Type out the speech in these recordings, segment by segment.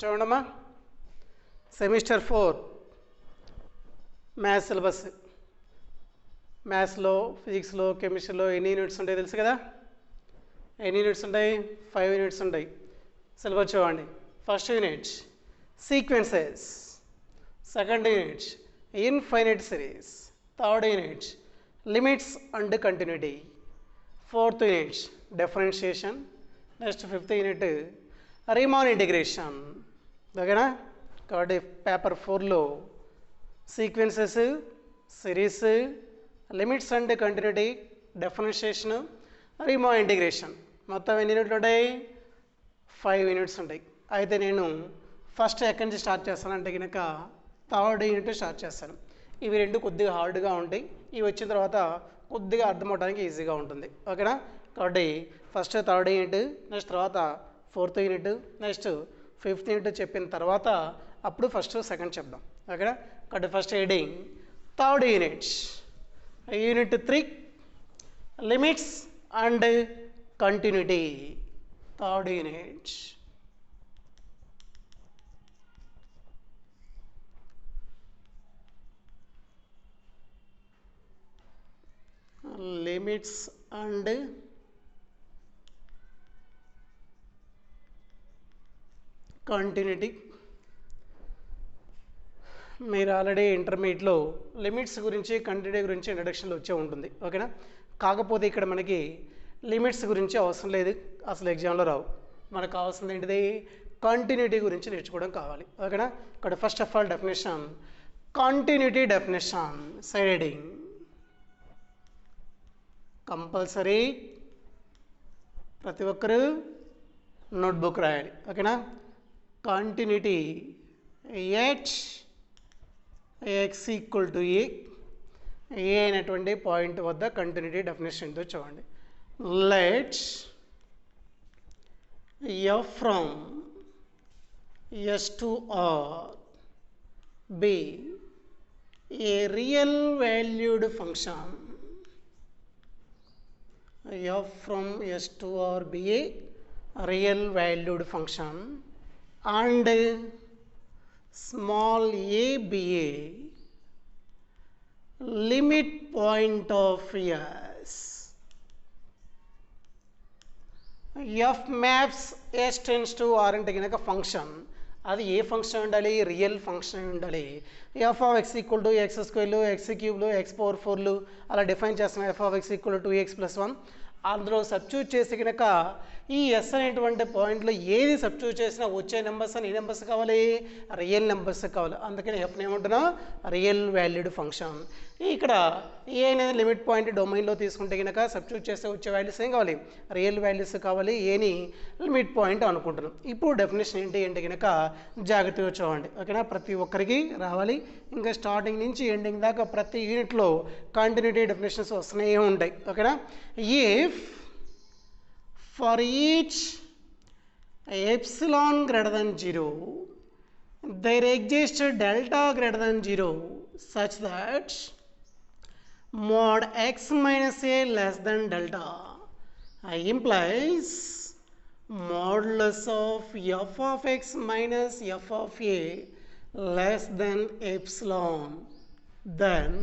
చూడమ్మా, semester 4 maths syllabus. మ్యాథ్స్లో, ఫిజిక్స్లో, కెమిస్ట్రీలో ఎన్ని యూనిట్స్ ఉంటాయి తెలుసు కదా? ఎన్ని యూనిట్స్ ఉంటాయి? 5 యూనిట్స్ ఉంటాయి. సిలబస్ చూడండి. First unit sequences, second unit infinite series, third unit limits and continuity, fourth unit differentiation, next fifth unit Riemann integration. ఓకేనా? కాబట్టి పేపర్ 4లో sequences, series, limits and continuity, differentiation, Riemann integration మొత్తం ఎన్ని యూనిట్లు ఉంటాయి? 5 units ఉంటాయి. అయితే నేను ఫస్ట్ ఎక్కడి నుంచి స్టార్ట్ చేస్తానంటే కనుక థర్డ్ యూనిట్ స్టార్ట్ చేస్తాను. ఇవి రెండు కొద్దిగా హార్డ్గా ఉంటాయి. ఇవి వచ్చిన తర్వాత కొద్దిగా అర్థమవడానికి ఈజీగా ఉంటుంది. ఓకేనా? కాబట్టి ఫస్ట్ థర్డ్ యూనిట్, నెక్స్ట్ తర్వాత fourth unit, next fifth unit చెప్పిన తర్వాత అప్పుడు ఫస్ట్ సెకండ్ చెప్దాం. ఓకేనా? కాబట్టి first heading third unit, unit 3 limits and continuity. Third unit limits and continuity. మీరు ఆల్రెడీ ఇంటర్మీడియట్లో లిమిట్స్ గురించి, కంటిన్యూటీ గురించి ఇంట్రడక్షన్లో వచ్చే ఉంటుంది. ఓకేనా? కాకపోతే ఇక్కడ మనకి లిమిట్స్ గురించి అవసరం లేదు, అసలు ఎగ్జామ్లో రావు. మనకు కావాల్సింది ఏంటిది? కంటిన్యూటీ గురించి నేర్చుకోవడం కావాలి. ఓకేనా? ఇక్కడ first of all definition, continuity definition side heading compulsory ప్రతి ఒక్కరు నోట్బుక్ రాయాలి. ఓకేనా? Continuity at x equal to a అనేటువంటి పాయింట్ వద్ద కంటిన్యూటీ డెఫినేషన్తో చూడండి. Let f from S to R be a real valued function. F from S to R be a real valued function and small a be a limit point of S. F maps S tends to R అంటే కనుక function, అది ఏ function ఉండాలి? Real function ఉండాలి. F of x equal to x స్క్వేర్లు, x క్యూబ్లు, x power 4లు అలా డిఫైన్ చేస్తున్నాం. F of x equal to x plus 1 అందులో సబ్స్టిట్యూట్ చేసి కనుక ఈ ఎస్ అనేటువంటి పాయింట్లో ఏది సబ్స్టిట్యూట్ చేసినా వచ్చే నెంబర్స్ అని ఏ నెంబర్స్ కావాలి? రియల్ నెంబర్స్ కావాలి. అందుకని ఎఫ్ని ఏమంటున్నా? Real valued function. ఇక్కడ ఏ అనేది లిమిట్ పాయింట్ డొమైన్లో తీసుకుంటే కనుక సబ్స్టిట్యూట్ చేస్తే వచ్చే వాల్యూస్ ఏం కావాలి? రియల్ వాల్యూస్ కావాలి. ఏని లిమిట్ పాయింట్ అనుకుంటున్నాం. ఇప్పుడు డెఫినేషన్ ఏంటి అంటే కనుక జాగ్రత్తగా చూడండి. ఓకేనా? ప్రతి ఒక్కరికి రావాలి. ఇంకా స్టార్టింగ్ నుంచి ఎండింగ్ దాకా ప్రతి యూనిట్లో కంటిన్యూటీ డెఫినేషన్స్ వస్తూనే ఉంటాయి. ఓకేనా? If for each epsilon greater than 0 there exists delta greater than 0 such that mod x minus a less than delta implies modulus of f of x minus f of a less than epsilon, then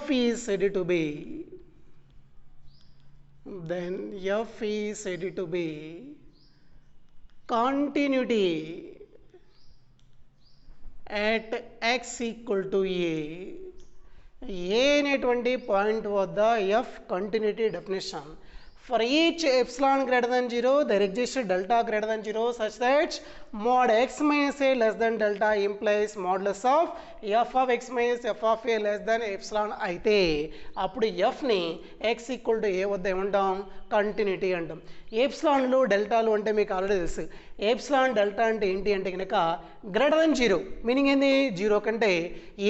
f is said to be continuity at x equal to a. అనేటువంటి point వద్ద F continuity definition. For each epsilon greater than 0 there exists delta greater than 0 such that mod x minus a less than delta implies modulus of f of x minus f of a less than epsilon అయితే అప్పుడు ఎఫ్ని X equal to ఏ వద్ద ఏమంటాం? Continuity అంటాం. ఎప్సిలాన్లు డెల్టాలు అంటే మీకు already తెలుసు. Epsilon delta అంటే ఏంటి అంటే కనుక గ్రేటర్ దెన్ 0 మీనింగ్ ఏంది? 0 కంటే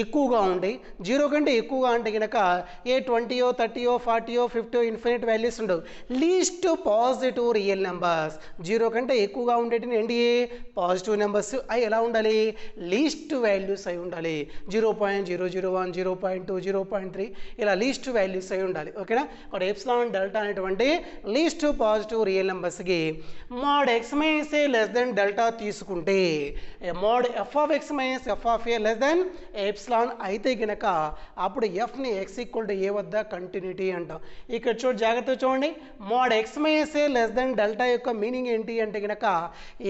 ఎక్కువగా ఉంటాయి. 0 కంటే ఎక్కువగా అంటే కనుక ఏ 20, 30, 40, 50 ఇన్ఫినిట్ వాల్యూస్ ఉండవు. లీస్ట్ పాజిటివ్ రియల్ నెంబర్స్, 0 కంటే ఎక్కువగా ఉండేటివి ఏంటి పాజిటివ్ నెంబర్స్, అవి ఎలా ఉండాలి లీస్ట్ వాల్యూస్ అయి ఉండాలి. 0.001, 0.2, 0.3 ఇలా లీస్ట్ వాల్యూస్ అయి ఉండాలి. ఓకేనా, ఇక్కడ ఎప్సిలాన్ డెల్టా అనేటువంటి లీస్ట్ పాజిటివ్ రియల్ నెంబర్స్కి మోడ్ ఎక్స్ మైనస్ ఏ లెస్ దెన్ డెల్టా తీసుకుంటే mode f of x minus f of a less than epsilon అయితే కనుక అప్పుడు ఎఫ్ని ఎక్స్ ఈక్వల్ టు ఏ వద్ద కంటిన్యూటీ అంటాం. ఇక్కడ జాగ్రత్తగా చూడండి, మోడ్ ఎక్స్ మైనస్ ఏ లెస్ దెన్ డెల్టా యొక్క మీనింగ్ ఏంటి అంటే కనుక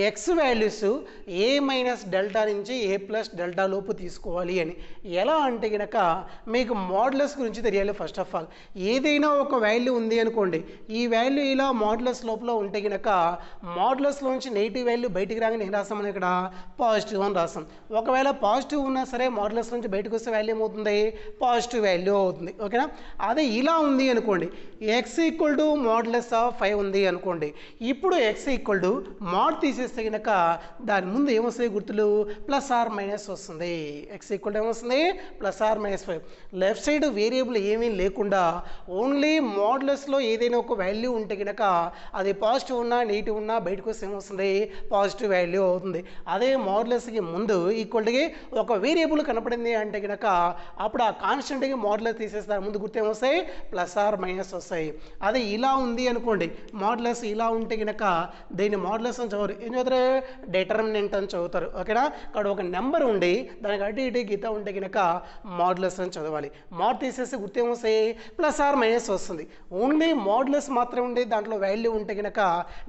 ఎక్స్ వాల్యూస్ ఏ మైనస్ డెల్టా నుంచి ఏ ప్లస్ డెల్టా లోపు తీసుకోవాలి అని. ఎలా అంటే కనుక మీకు మోడ్యులస్ గురించి తెలియాలి. ఫస్ట్ ఆఫ్ ఆల్ ఏదైనా ఒక వాల్యూ ఉంది అనుకోండి, ఈ వాల్యూ ఇలా మోడ్యులస్ లోపల ఉంటే కనుక మోడ్యులస్లోంచి నెగిటివ్ వాల్యూ బయటికి రాగానే ఏం రాస్తామని ఇక్కడ పాజిటివ్ అని రాస్తాం. ఒకవేళ పాజిటివ్ ఉన్నా సరే మోడ్యులస్ నుంచి బయటకు వస్తే వాల్యూ ఏమవుతుంది పాజిటివ్ వాల్యూ అవుతుంది. ఓకేనా, అదే ఇలా ఉంది అనుకోండి, X equal to modulus of 5 ఉంది అనుకోండి, ఇప్పుడు ఎక్స్ ఈక్వల్ టు మోడ్ తీసేస్తే కనుక దాని ముందు ఏమొస్తుంది గుర్తులు ప్లస్ ఆర్ మైనస్ వస్తుంది. ఎక్స్ ఈక్వల్ టు ఏమొస్తుంది plus or minus 5. Left side variable ఏమీ లేకుండా ఓన్లీ మోడ్యులస్లో ఏదైనా ఒక వాల్యూ ఉంటే కనుక అది పాజిటివ్ ఉన్నా నెగిటివ్ ఉన్నా బయటకు వస్తే ఏమొస్తుంది పాజిటివ్ వాల్యూ అవుతుంది. అదే మోడ్యులస్కి ముందు ఈక్వల్గా ఒక వేరియబుల్ కనపడింది అంటే కనుక అప్పుడు ఆ కాన్స్టెంట్కి మోడ్యులస్ తీసేస్తారు, ముందు గుర్తు ఏమొస్తాయి ప్లస్ ఆర్ మైనస్ వస్తాయి. అదే ఇలా ఉంది అనుకోండి, మోడ్యులస్ ఇలా ఉంటే కనుక దీన్ని మోడ్యులస్ అని చదవరు, ఏం చదువుతారు డిటర్మినెంట్ అని చదువుతారు. ఓకేనా, అక్కడ ఒక నెంబర్ ఉండి దానికి అటు ఇటు గీత ఉంటే కనుక మోడ్యులస్ అని చదవాలి. మోడ్ తీసేస్తే గుర్తు ఏమొస్తాయి ప్లస్ ఆర్ మైనస్ వస్తుంది. ఓన్లీ మోడ్యులస్ మాత్రమే ఉండి దాంట్లో వాల్యూ ఉంటే కనుక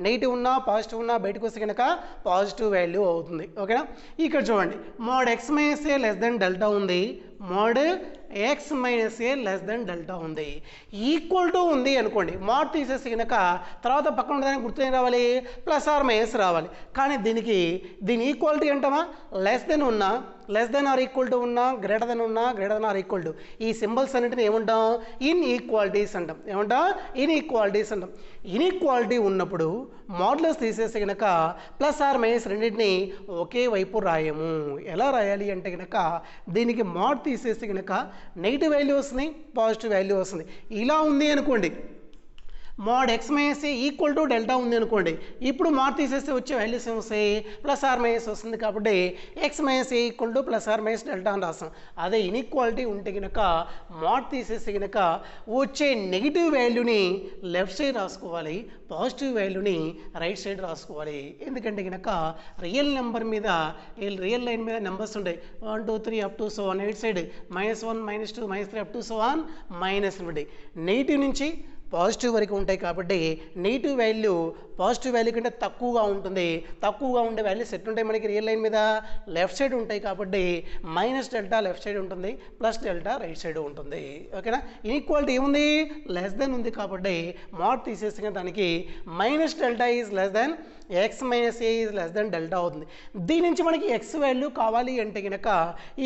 నెగిటివ్ ఉన్నా పాజిటివ్ ఉన్నా బయటకు వస్తే కనుక పాజిటివ్ వాల్యూ అవుతుంది. ఓకేనా, ఇక్కడ చూడండి మోడ్ ఎక్స్ మైనస్ ఏ లెస్ దెన్ డెల్టా ఉంది, మోడ్ ఎక్స్ మైనస్ ఏ లెస్ దెన్ డెల్టా ఉంది, ఈక్వల్ టు ఉంది అనుకోండి, మోడ్ తీసేసి కనుక తర్వాత పక్కన ఉండడానికి గుర్తు ఏం రావాలి ప్లస్ ఆర్ మైనస్ రావాలి. కానీ దీని ఈక్వాలిటీ అంటామా లెస్ దెన్ ఉన్నా less than or equal to ఉన్నా గ్రేటర్ దెన్ ఉన్నా greater than or equal to ఈ సింబల్స్ అన్నింటిని ఏమంటాం ఇన్ ఈక్వాలిటీస్ అంటాం. ఏమంటాం ఇన్ ఈక్వాలిటీస్ అంటాం. ఇన్ఈక్వాలిటీ ఉన్నప్పుడు మోడ్యులస్ తీసేసి కనుక ప్లస్ ఆర్ మైనస్ రెండింటిని ఒకే వైపు రాయము. ఎలా రాయాలి అంటే కనుక దీనికి మోడ్ తీసేసి కనుక నెగిటివ్ వాల్యూ వస్తుంది, పాజిటివ్ వాల్యూ వస్తుంది. ఇలా ఉంది అనుకోండి, mode X minus equal to delta ఉంది అనుకోండి, ఇప్పుడు మోడ్ తీసేస్తే వచ్చే వాల్యూస్ ఏమొస్తాయి ప్లస్ ఆర్ మైనస్ వస్తుంది. కాబట్టి x minus equal to plus or minus delta అని రాస్తాం. అదే ఇన్ఈక్వాలిటీ ఉంటే కనుక మోడ్ తీసేసి కనుక వచ్చే నెగిటివ్ వాల్యూని లెఫ్ట్ సైడ్ రాసుకోవాలి, పాజిటివ్ వాల్యూని రైట్ సైడ్ రాసుకోవాలి. ఎందుకంటే కనుక రియల్ నెంబర్ మీద రియల్ లైన్ మీద నెంబర్స్ ఉంటాయి 1 2 3 up to so one, eight side -1 -2 -3 up to so one minus ఉంటాయి. నెగిటివ్ నుంచి పాజిటివ్ వరకు ఉంటాయి కాబట్టి నెగిటివ్ వాల్యూ పాజిటివ్ వాల్యూ కంటే తక్కువగా ఉంటుంది. తక్కువగా ఉండే వాల్యూస్ ఎట్లుంటాయి మనకి రియల్ లైన్ మీద లెఫ్ట్ సైడ్ ఉంటాయి కాబట్టి మైనస్ డెల్టా లెఫ్ట్ సైడ్ ఉంటుంది, ప్లస్ డెల్టా రైట్ సైడ్ ఉంటుంది. ఓకేనా, ఈక్వాలిటీ ఏముంది లెస్ దెన్ ఉంది కాబట్టి మోడ్ తీసేసిన దానికి minus delta is less than X minus A is less than delta అవుతుంది. దీని నుంచి మనకి ఎక్స్ వాల్యూ కావాలి అంటే కనుక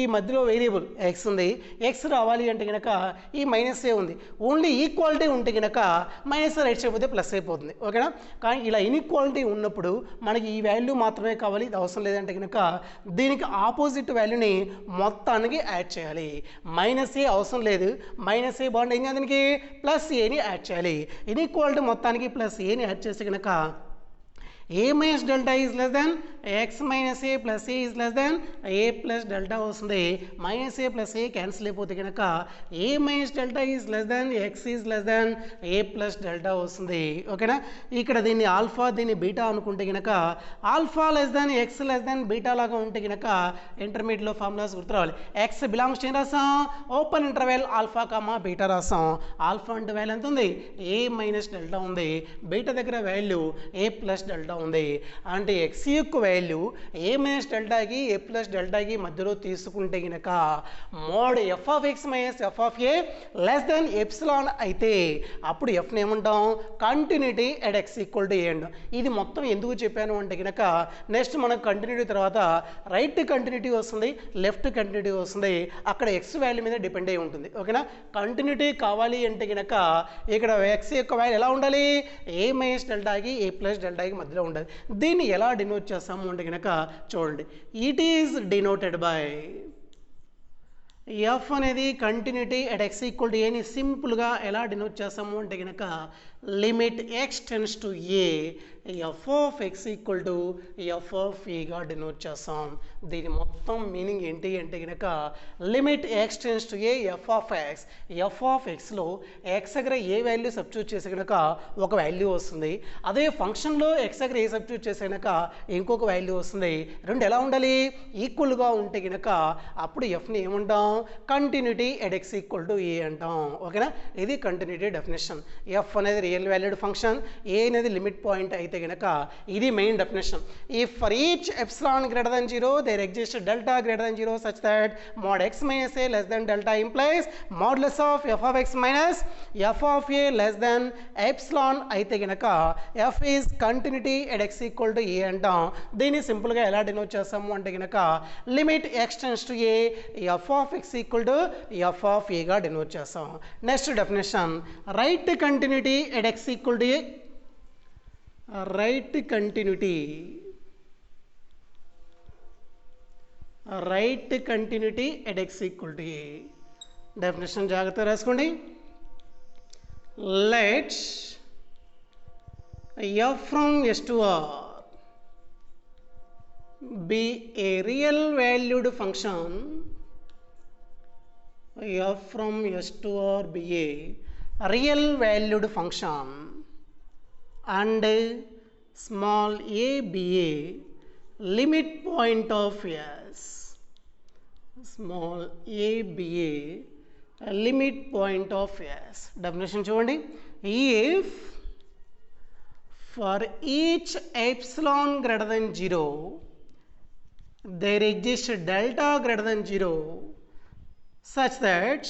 ఈ మధ్యలో వేరియబుల్ ఎక్స్ ఉంది, ఎక్స్ రావాలి అంటే కనుక ఈ మైనస్ ఏ ఉంది. ఓన్లీ ఈక్వాలిటీ ఉంటే కనుక మైనస్ రైట్ సైడ్ పోతే ప్లస్ అయిపోతుంది. ఓకేనా, కానీ ఇలా ఇన్ఈక్వాలిటీ ఉన్నప్పుడు మనకి ఈ వాల్యూ మాత్రమే కావాలి, ఇది అవసరం లేదంటే కనుక దీనికి ఆపోజిట్ వాల్యూని మొత్తానికి యాడ్ చేయాలి. మైనస్ ఏ అవసరం లేదు, మైనస్ ఏ బాగుంటే ఏం చేయాలి దీనికి ప్లస్ ఏని యాడ్ చేయాలి. ఇన్ఈక్వాలిటీ మొత్తానికి ప్లస్ ఏని యాడ్ చేస్తే కనుక a minus delta is less than x minus a plus a is less than a plus delta వస్తుంది. Minus a plus a cancel అయిపోతే కనుక a minus delta is less than x is less than a plus delta వస్తుంది. ఓకేనా, ఇక్కడ దీన్ని alpha దీన్ని beta అనుకుంటే కనుక alpha less than x less than beta లాగా ఉంటే కనుక ఇంటర్మీడియట్లో ఫార్ములాస్ గుర్తు రావాలి. ఎక్స్ బిలాంగ్స్ టు ఏం రాసాం open interval alpha comma beta రాసాం. ఆల్ఫా అంటే వాల్యూ ఎంత ఉంది a మైనస్ డెల్టా ఉంది, బీటా దగ్గర వాల్యూ a ప్లస్ డెల్టా ఉంది. అంటే ఎక్స్ యొక్క వాల్యూ ఏ మైనస్ డెల్టాకి ఏ ప్లస్ డెల్టాకి మధ్యలో తీసుకుంటే కనుక mod f of x minus f of a less than epsilon అయితే అప్పుడు ఎఫ్ని ఏమంటాం continuity at x equal to a అంటాం. ఇది మొత్తం ఎందుకు చెప్పాను అంటే కనుక నెక్స్ట్ మనకు కంటిన్యూటీ తర్వాత రైట్ కంటిన్యూటీ వస్తుంది, లెఫ్ట్ కంటిన్యూటీ వస్తుంది, అక్కడ ఎక్స్ వాల్యూ మీద డిపెండ్ అయి ఉంటుంది. ఓకేనా, కంటిన్యూటీ కావాలి అంటే కనుక ఇక్కడ ఎక్స్ యొక్క వాల్యూ ఎలా ఉండాలి ఏ మైనస్ డెల్టాకి ఏ ప్లస్ డెల్టాకి మధ్యలో ఉండాలి. దీన్ని ఎలా డినోట్ చేస్తాము అంటే కనుక చూడండి, it is denoted by f అనేది continuity at x equal to ఏని సింపుల్గా ఎలా డినోట్ చేస్తాము అంటే కనుక limit x tends to a f of x equal to f of ఏగా డినోట్ చేస్తాం. దీని మొత్తం మీనింగ్ ఏంటి అంటే కనుక limit x tends to a f of ఎక్స్లో ఎక్స్ దగ్గర ఏ వాల్యూ సబ్స్టిట్యూట్ చేసి కనుక ఒక వాల్యూ వస్తుంది. అదే ఫంక్షన్లో ఎక్స్ దగ్గర ఏ సబ్స్టిట్యూట్ చేసి కనుక ఇంకొక వాల్యూ వస్తుంది. రెండు ఎలా ఉండాలి? ఈక్వల్గా ఉంటే కనుక అప్పుడు ఎఫ్ని ఏమంటాం? Continuity at x equal to a అంటాం. ఓకేనా? ఇది కంటిన్యూటీ డెఫినేషన్. ఎఫ్ అనేది రియల్ వాల్యూడ్ ఫంక్షన్, ఏ అనేది లిమిట్ పాయింట్ అయితే కనుక ఇది మెయిన్ డెఫినేషన్. ఈ for each epsilon greater than 0 there exist delta greater than 0 such that mod x minus a less than delta implies modulus of f of x minus f of a less than epsilon అయితే కనుక f is continuity at x equal to a అంటాం. దీన్ని సింపుల్గా ఎలా denote చేస్తాము అంటే కనుక limit x tends to a f of x equal to f of a గా డినోట్ చేస్తాం. Next definition right continuity at x equal to a right continuity at x equal to a. Definition జాగ్రత్తగా రాసుకోండి. Let f from S to R be a real valued function. F from S to R be a real valued function and small a be a limit point of S. Small a be a limit point of S. Definition చూడండి. If for each epsilon greater than 0 there exists delta greater than 0 such that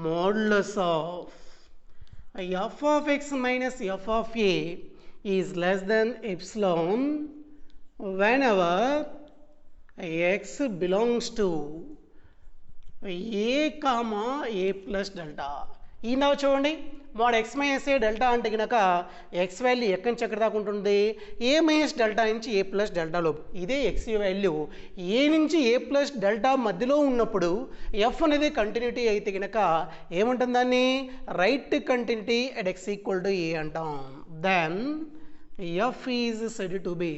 modulus of f of x minus f of a is less than epsilon whenever x belongs to a comma a plus delta. ఈ నా చూడండి mod x minus a delta అంటే కనుక X value ఎక్కడి నుంచి ఎక్కడి దాకా ఉంటుంది? ఏ మైనస్ డెల్టా నుంచి ఏ ప్లస్ డెల్టా లోపు. ఇదే ఎక్స్ వాల్యూ ఏ నుంచి ఏ ప్లస్ డెల్టా మధ్యలో ఉన్నప్పుడు ఎఫ్ అనేది కంటిన్యూటీ అయితే కనుక ఏముంటుంది? దాన్ని right continuity at x equal to a అంటాం. Then f is said to be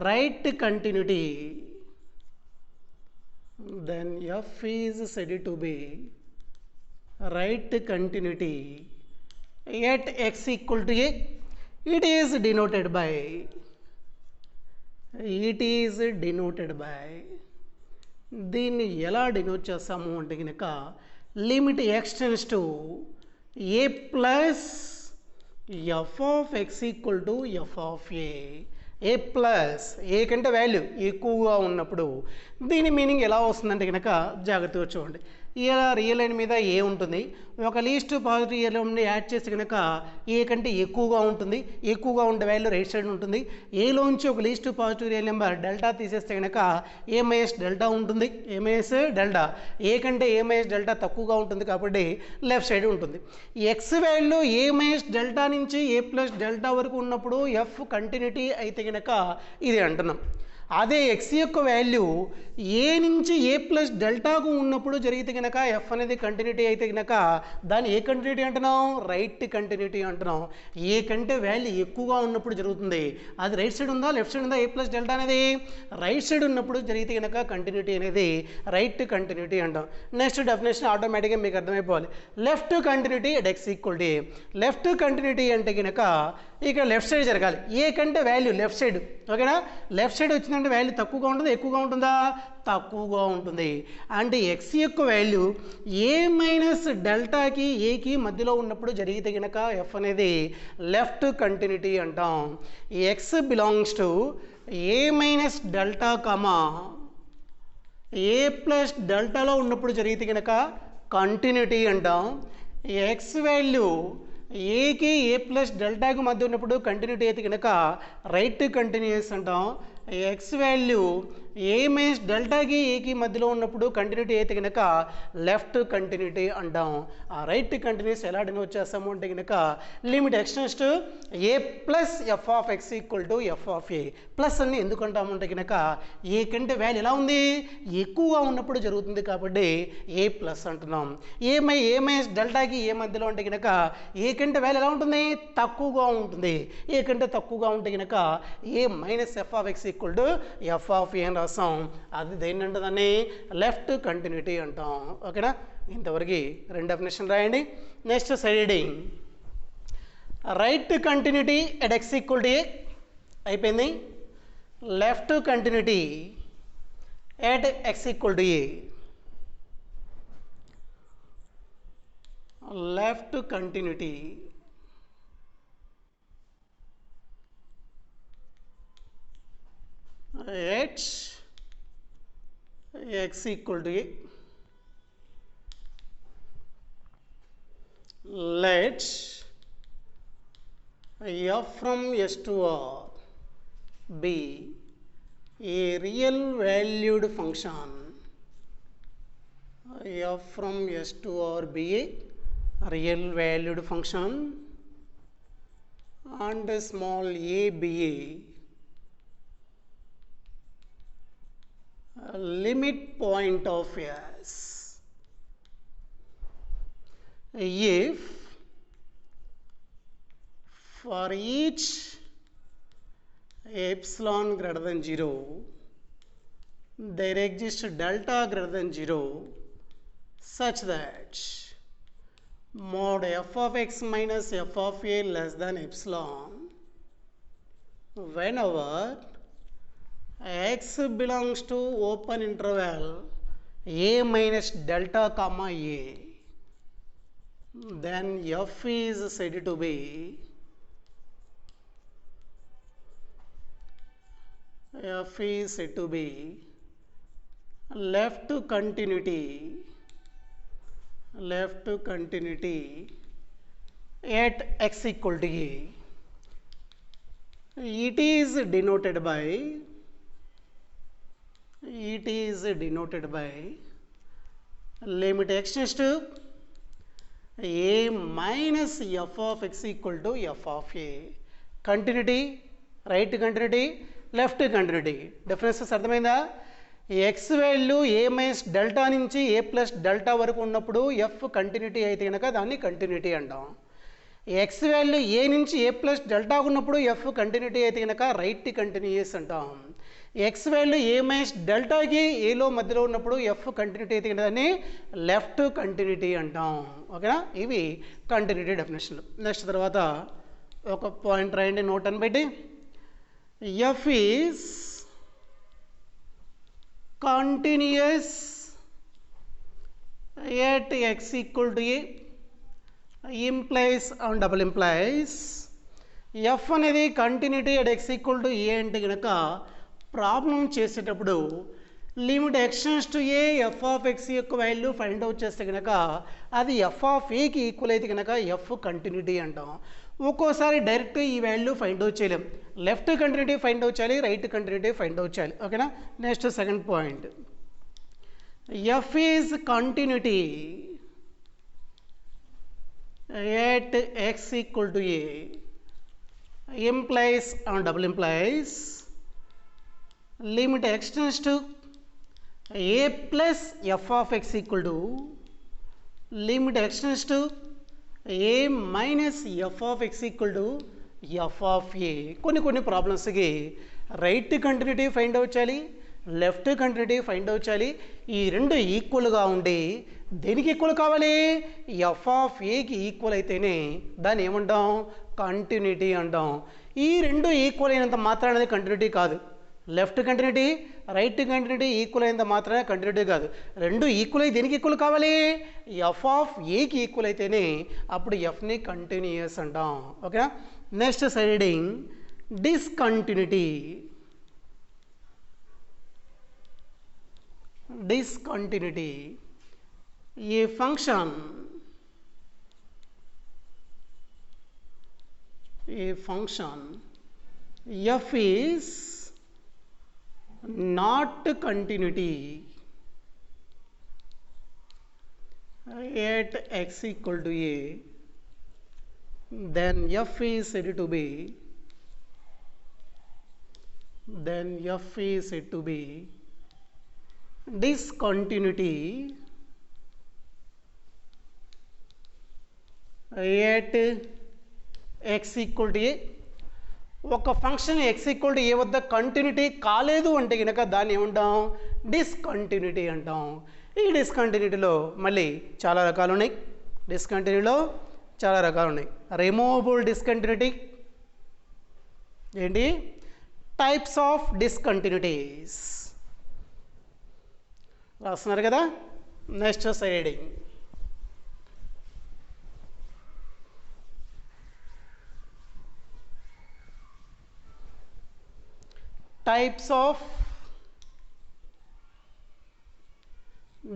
right continuity. Then f is said to be right continuity at x equal to a. It is denoted by దీన్ని ఎలా denote చేస్తాము అంటే కనుక limit x tends to a plus f of x equal to f of a plus a కంటే value ఎక్కువగా ఉన్నప్పుడు దీని meaning ఎలా వస్తుందంటే కనుక జాగ్రత్తగా చూడండి. ఇలా రియల్ లైన్ మీద ఏ ఉంటుంది, ఒక లీస్ట్ పాజిటివ్ ఎలిమెంట్ని యాడ్ చేసి కనుక ఏ కంటే ఎక్కువగా ఉంటుంది, ఎక్కువగా ఉండే వాల్యూ రైట్ సైడ్ ఉంటుంది. ఏలోంచి ఒక least positive real number delta తీసేస్తే కనుక ఏ మైనస్ డెల్టా ఉంటుంది, ఏ మైనస్ డెల్టా. ఏ కంటే ఏ మైనస్ డెల్టా తక్కువగా ఉంటుంది కాబట్టి లెఫ్ట్ సైడ్ ఉంటుంది. X value a minus delta నుంచి ఏ ప్లస్ డెల్టా వరకు ఉన్నప్పుడు ఎఫ్ కంటిన్యూటీ అయితే కనుక ఇది అంటున్నాం. అదే ఎక్స్ యొక్క వాల్యూ ఏ నుంచి ఏ ప్లస్ డెల్టాకు ఉన్నప్పుడు జరిగితే కనుక ఎఫ్ అనేది కంటిన్యూటీ అయితే కనుక దాన్ని ఏ కంటిన్యూటీ అంటున్నాం? రైట్ కంటిన్యూటీ అంటున్నాం. ఏ కంటే వాల్యూ ఎక్కువగా ఉన్నప్పుడు జరుగుతుంది. అది రైట్ సైడ్ ఉందా లెఫ్ట్ సైడ్ ఉందా? ఏ ప్లస్ డెల్టా అనేది రైట్ సైడ్ ఉన్నప్పుడు జరిగితే కనుక కంటిన్యూటీ అనేది రైట్ కంటిన్యూటీ అంటాం. నెక్స్ట్ డెఫినేషన్ ఆటోమేటిక్గా మీకు అర్థమైపోవాలి. Left continuity at x equal to. Left continuity అంటే కనుక ఇక్కడ లెఫ్ట్ సైడ్ జరగాలి. ఏ కంటే వాల్యూ లెఫ్ట్ సైడ్. ఓకేనా? లెఫ్ట్ సైడ్ వచ్చిందంటే వాల్యూ తక్కువగా ఉంటుంది, ఎక్కువగా ఉంటుందా? తక్కువగా ఉంటుంది. అంటే ఎక్స్ యొక్క వాల్యూ ఏ మైనస్ డెల్టాకి ఏకి మధ్యలో ఉన్నప్పుడు జరిగితే కనుక ఎఫ్ అనేది లెఫ్ట్ కంటిన్యూటీ అంటాం. X belongs to A minus delta comma A plus డెల్టాలో ఉన్నప్పుడు జరిగితే కనుక కంటిన్యూటీ అంటాం. ఎక్స్ వాల్యూ ఏకి ఏ ప్లస్ డెల్టాకి మధ్య ఉన్నప్పుడు కంటిన్యూటీ అయితే కనుక రైట్ కంటిన్యూస్ అంటాం. ఎక్స్ వాల్యూ ఏ మైనస్ డెల్టాకి ఏకి మధ్యలో ఉన్నప్పుడు కంటిన్యూటీ అయితే కనుక లెఫ్ట్ కంటిన్యూటీ అంటాం. ఆ రైట్ కంటిన్యూస్ ఎలా డినోట్ చేస్తాము అంటే కనుక limit x tends to a plus f of x equal to f of a. Plus అని ఎందుకు అంటాము అంటే కనుక ఏ కంటే వాల్యూ ఎలా ఉంది ఎక్కువగా ఉన్నప్పుడు జరుగుతుంది కాబట్టి ఏ ప్లస్ అంటున్నాం. ఏ మైనస్ డెల్టాకి ఏ మధ్యలో అంటే కనుక ఏ కంటే వాల్యూ ఎలా ఉంటుంది తక్కువగా ఉంటుంది. ఏ కంటే తక్కువగా ఉంటే కనుక a minus f of x equal to f of a అని రాస్తాం. అది దేన్ని అంటుందని లెఫ్ట్ కంటిన్యూటీ అంటాం. ఓకేనా, ఇంతవరకు రెండు డెఫినేషన్ రాయండి. Next side heading right continuity at x equal to a అయిపోయింది. Left continuity at x equal to a. Left continuity at x equal to a. Let f from s to r be a real valued function. F from s to r be a real valued function and small a be a limit point of s if for each epsilon greater than 0 there exists delta greater than 0 such that mod f of x minus f of a less than epsilon whenever x belongs to open interval a minus delta comma a, then f is said to be left continuity at x equal to a. It is denoted by limit x tends to a minus f of x equal to f of a. Continuity, right continuity, left continuity. Differences అర్థమైందా? X value a minus delta నుంచి ఏ plus delta వరకు ఉన్నప్పుడు F continuity అయితే కనుక దాన్ని continuity అంటాం. X value ఏ నుంచి ఏ plus delta ఉన్నప్పుడు ఎఫ్ కంటిన్యూటీ అయితే కనుక రైట్ కంటిన్యూస్ అంటాం. ఎక్స్ వాల్యూ ఏ మైనస్ డెల్టాకి ఏలో మధ్యలో ఉన్నప్పుడు ఎఫ్ కంటిన్యూటీ అయితే కనుక దాన్ని లెఫ్ట్ కంటిన్యూటీ అంటాం. ఓకేనా, ఇవి కంటిన్యూటీ డెఫినేషన్లు. నెక్స్ట్ తర్వాత ఒక పాయింట్ రాయండి నోట్ అని పెట్టి. F is continuous at x equal to a implies and double implies f అనేది continuity at x equal to a అంటే కనుక ప్రాబ్లం చేసేటప్పుడు limit x tends to a f of X యొక్క వాల్యూ ఫైండ్ అవుట్ చేస్తే కనుక అది ఎఫ్ ఆఫ్ ఏకి equal అయితే కనుక ఎఫ్ కంటిన్యూటీ అంటాం. ఒక్కోసారి డైరెక్ట్ ఈ వాల్యూ ఫైండ్ అవుట్ చేయలేం. లెఫ్ట్ కంటిన్యూటీ ఫైండ్ అవుట్ చేయాలి, రైట్ కంటిన్యూటీ ఫైండ్ అవుట్ చేయాలి. ఓకేనా, next second point. F is continuity at x equal to A implies and double implies limit extends to a plus f of x equal to limit extends to a minus f of x equal to f of a. కొన్ని ప్రాబ్లమ్స్కి right continuity find out చేయాలి, left continuity find out చేయాలి. ఈ రెండు ఈక్వల్గా ఉండి దేనికి equal కావాలి? F of ఏకి ఈక్వల్ అయితేనే దాన్ని ఏమంటాం? కంటిన్యూటీ అంటాం. ఈ రెండు ఈక్వల్ అయినంత మాత్రాన కంటిన్యూటీ కాదు. Left continuity, right continuity equal అయినంత మాత్రమే కంటిన్యూటీ కాదు. రెండు ఈక్వల్ అయి దేనికి ఈక్వల్ కావాలి? ఎఫ్ ఆఫ్ ఏకి ఈక్వల్ అయితేనే అప్పుడు ఎఫ్ని కంటిన్యూయస్ అంటాం. ఓకేనా, next siding discontinuity. A function f is not continuity at x equal to a, then f is said to be discontinuity at x equal to a. ఒక function x equal to ఏ వద్ద continuity కాలేదు అంటే కనుక దాన్ని ఏమంటాం, discontinuity అంటాం. ఈ డిస్కంటిన్యూటీలో మళ్ళీ చాలా రకాలు ఉన్నాయి. డిస్కంటిన్యూటీలో చాలా రకాలు ఉన్నాయి. రిమూవబుల్ డిస్కంటిన్యూటీ ఏంటి, టైప్స్ ఆఫ్ డిస్కంటిన్యూటీస్ రాస్తున్నారు కదా. Next siding. Types of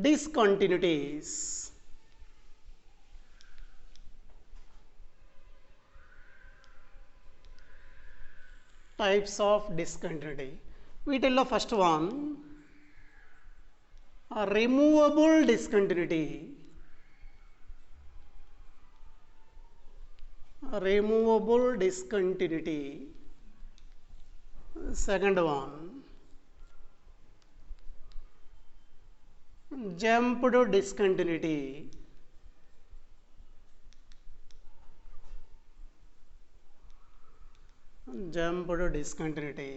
discontinuities. Types of discontinuity. వీటిల్లో first one removable discontinuity. Removable discontinuity. Second one, jumped discontinuity. Jumped discontinuity.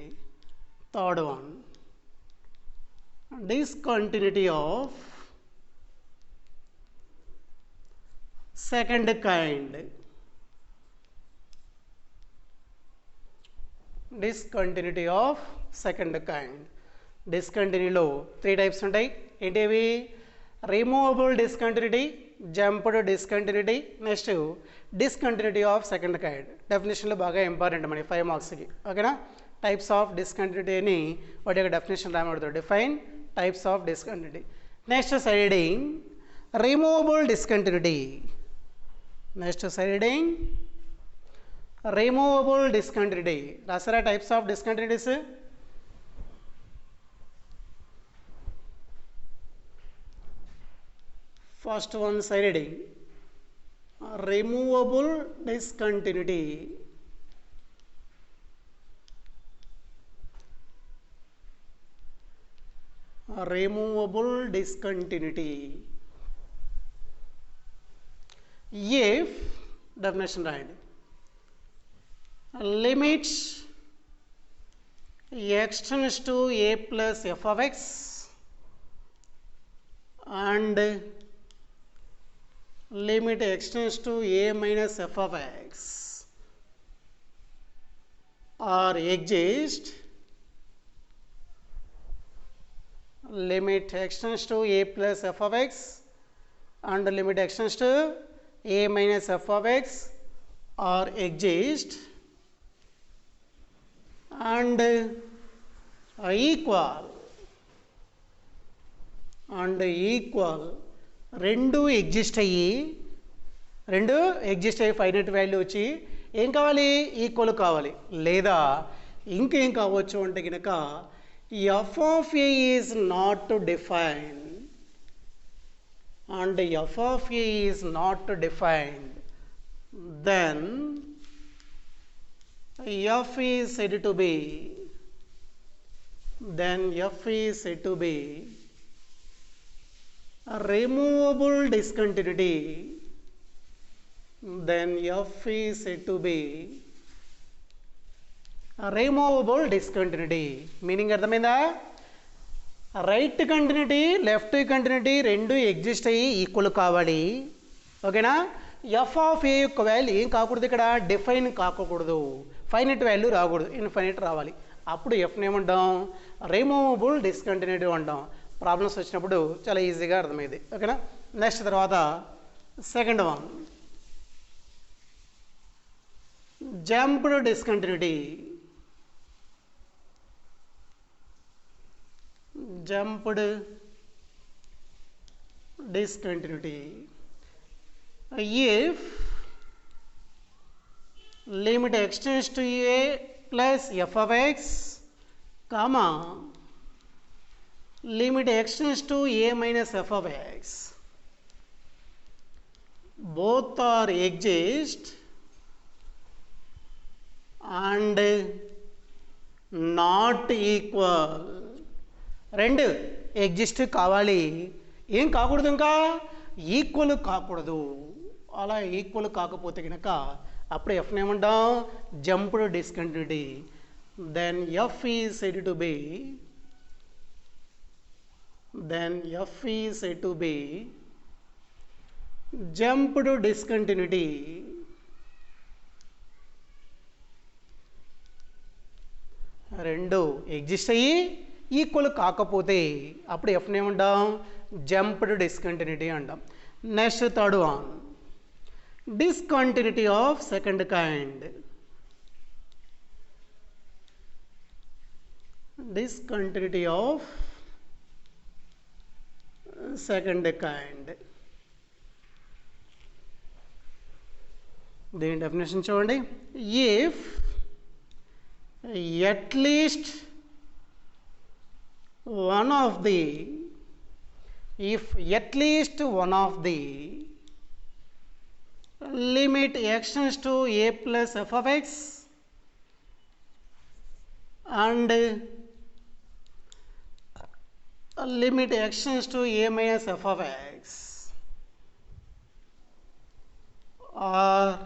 Third one, discontinuity of second kind. Discontinuity of second kind. డిస్కంటిన్యూలో 3 types ఉంటాయి. ఏంటివి, removable discontinuity, jumped discontinuity, next discontinuity of second kind. డెఫినేషన్లో బాగా important మనకి 5 మార్క్స్కి. ఓకేనా. Types of discontinuity అని వాటి యొక్క డెఫినేషన్ రాయబడుతుంది. Define types of discontinuity. Next side heading, removable discontinuity. Next side heading, removable discontinuity. రాసారా types of discontinuities. First one side heading, removable discontinuity. Removable discontinuity. If definition రాయండి. Limits x tends to a plus f of x and limit x tends to a minus f of x or exist. Limit x tends to a plus f of x and limit x tends to a minus f of x or exist and equal రెండు exist అయ్యి finite value వచ్చి ఏం కావాలి, equal కావాలి. లేదా ఇంకేం కావచ్చు అంటే కనుక F of A is not defined and f of a is not defined, then f is said to be a removable discontinuity. Then f is said to be a removable discontinuity. Meaning అర్థమైందా, right continuity left continuity రెండు exist అయ్యి equal కావాలి. ఓకేనా. F of ఏ యొక్క value ఏం కాకూడదు, ఇక్కడ define కాకూడదు, ఫైనైట్ వాల్యూ రాకూడదు, ఇన్ఫైనైట్ రావాలి. అప్పుడు ఎఫ్ని ఏమంటాం, రిమూవబుల్ డిస్కంటిన్యూటీ అంటాం. ప్రాబ్లమ్స్ వచ్చినప్పుడు చాలా ఈజీగా అర్థమైంది. ఓకేనా. నెక్స్ట్ తర్వాత second one, jumped discontinuity. Jumped discontinuity. If limit x tends to a plus f of x comma limit x tends to a minus f of x. Both are exist and not equal. రెండు exist కావాలి, ఏం కాకూడదు, ఇంకా equal కాకూడదు. అలా equal కాకపోతే కనుక అప్పుడు ఎఫ్ని ఏమంటాం, jumped discontinuity. Then f is said to be jumped discontinuity. రెండు ఎగ్జిస్ట్ అయ్యి ఈక్వల్ కాకపోతే అప్పుడు ఎఫ్ని ఏమంటాం, జంప్డ్ డిస్కంటిన్యూటీ అంటాం. Next third one, discontinuity of second kind. Discontinuity of second kind. దీని డెఫినేషన్ చూడండి. If at least one of the limit x tends to a plus f of x and limit x tends to a minus f of x are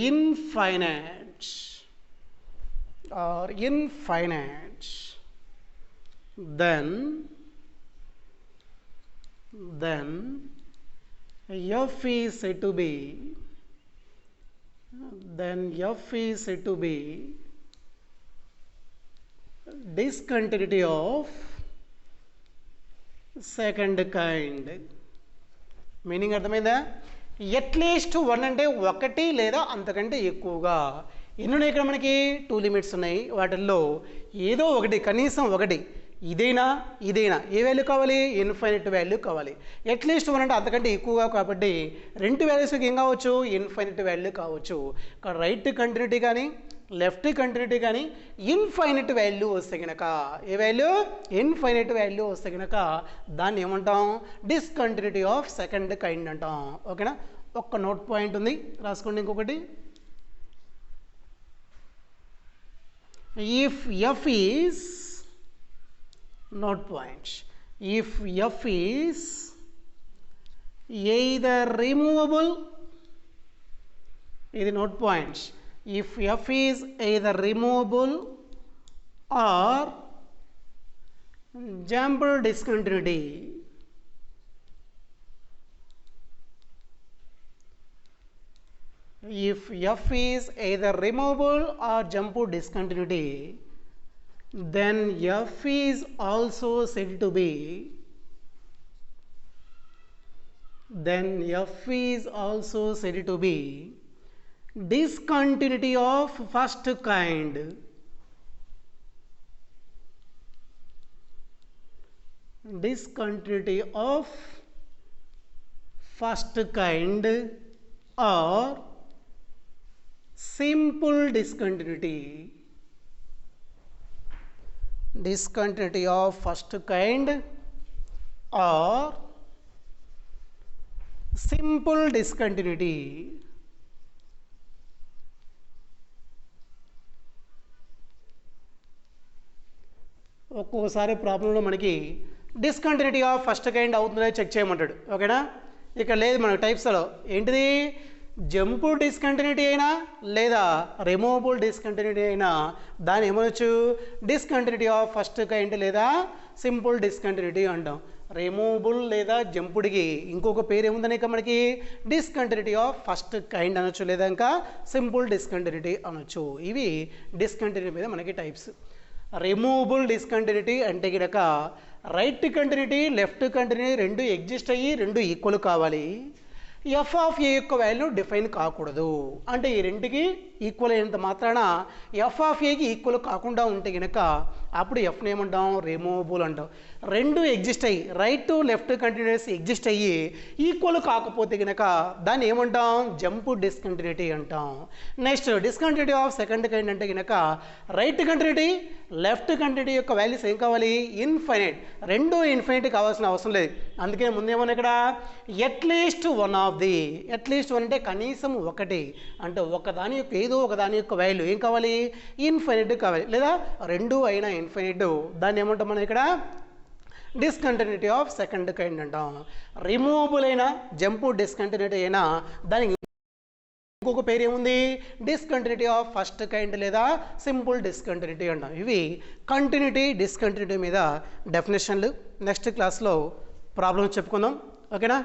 infinite, then f is said to be discontinuity of second kind. Meaning అర్థమైందా? At least one అంటే ఒకటి లేదా అంతకంటే ఎక్కువగా. ఎన్ని ఉన్నాయి ఇక్కడ మనకి? 2 లిమిట్స్ ఉన్నాయి. వాటిల్లో ఏదో ఒకటి, కనీసం ఒకటి, ఇదైనా ఏ వాల్యూ కావాలి? ఇన్ఫైనైట్ వాల్యూ కావాలి. అట్లీస్ట్ వన్ అంటే అంతకంటే ఎక్కువగా, కాబట్టి రెండు వాల్యూస్కి ఏం కావచ్చు? ఇన్ఫైనైట్ వాల్యూ కావచ్చు. ఇక్కడ రైట్ కంటిన్యూటీ కానీ లెఫ్ట్ కంటిన్యూటీ కానీ ఇన్ఫైనైట్ వాల్యూ వస్తే కనుక, ఏ వాల్యూ? ఇన్ఫైనైట్ వాల్యూ వస్తే కనుక దాన్ని ఏమంటాం? డిస్కంటిన్యూటీ ఆఫ్ సెకండ్ కైండ్ అంటాం. ఓకేనా? ఒక్క నోట్ పాయింట్ ఉంది, రాసుకోండి. ఇంకొకటి, if F is note point, if f is either removable, ఇది note point, if f is either removable or jumped discontinuity, if f is either removable or jumped discontinuity, then f is also said to be discontinuity of first kind. Discontinuity of first kind or simple discontinuity. Discontinuity of first kind or simple discontinuity. ఒక్కోసారి ప్రాబ్లంలో మనకి discontinuity of first kind అవుతుందో check చేయమంటాడు. ఓకేనా? ఇక్కడ లేదు మనకు టైప్స్లో. ఏంటిది? Jumped discontinuity అయినా లేదా రిమూవబుల్ డిస్కంటిన్యూటీ అయినా దాన్ని ఏమనొచ్చు? డిస్కంటిన్యూటీ ఆఫ్ ఫస్ట్ కైండ్ లేదా సింపుల్ డిస్కంటిన్యూటీ అంటాం. రిమూవబుల్ లేదా జంపుడికి ఇంకొక పేరు ఏముందని ఇక మనకి? డిస్కంటిన్యూటీ ఆఫ్ ఫస్ట్ కైండ్ అనొచ్చు, లేదా ఇంకా సింపుల్ డిస్కంటిన్యూటీ అనొచ్చు. ఇవి డిస్కంటిన్యూటీ మీద మనకి టైప్స్. రిమూవబుల్ డిస్కంటిన్యూటీ అంటే కనుక రైట్ కంటిన్యూటీ లెఫ్ట్ కంటిన్యూటీ రెండు ఎగ్జిస్ట్ అయ్యి రెండు ఈక్వల్ కావాలి. ఎఫ్ ఆఫ్ ఏ యొక్క వాల్యూ డిఫైన్ కాకూడదు. అంటే ఈ రెండుకి ఈక్వల్ అయినంత మాత్రాన ఎఫ్ ఆఫ్ ఏకి ఈక్వల్ కాకుండా ఉంటే కనుక అప్పుడు ఎఫ్ని ఏమంటాం, రిమూవబుల్ అంటాం. రెండు ఎగ్జిస్ట్ అయ్యి right to left continuous exist అయ్యి ఈక్వల్ కాకపోతే కనుక దాన్ని ఏమంటాం, జంప్ డిస్కంటిన్యూటీ అంటాం. Next discontinuity of second kind అంటే కనుక రైట్ కంటిన్యూటీ లెఫ్ట్ కంటిన్యూటీ యొక్క వాల్యూస్ ఏం కావాలి, ఇన్ఫైనైట్. రెండు ఇన్ఫైనైట్ కావాల్సిన అవసరం లేదు. అందుకే ముందేమన్నా ఇక్కడ at least one of the, at least one అంటే కనీసం ఒకటి, అంటే ఒకదాని యొక్క ఏదో ఒకదాని యొక్క వాల్యూ ఏం కావాలి, ఇన్ఫైనైట్ కావాలి. లేదా రెండు అయినా ఇన్ఫైనైట్, దాన్ని ఏమంటాం మనం ఇక్కడ డిస్కంటిన్యూటీ ఆఫ్ సెకండ్ కైండ్ అంటాం. రిమూవబుల్ అయినా జంప్ డిస్కంటిన్యూటీ అయినా దానికి ఇంకొక పేరు ఏముంది, డిస్కంటిన్యూటీ ఆఫ్ ఫస్ట్ కైండ్ లేదా సింపుల్ డిస్కంటిన్యూటీ అంటాం. ఇవి కంటిన్యూటీ డిస్కంటిన్యూటీ మీద డెఫినేషన్లు. నెక్స్ట్ క్లాస్లో ప్రాబ్లమ్స్ చెప్పుకుందాం. ఓకేనా.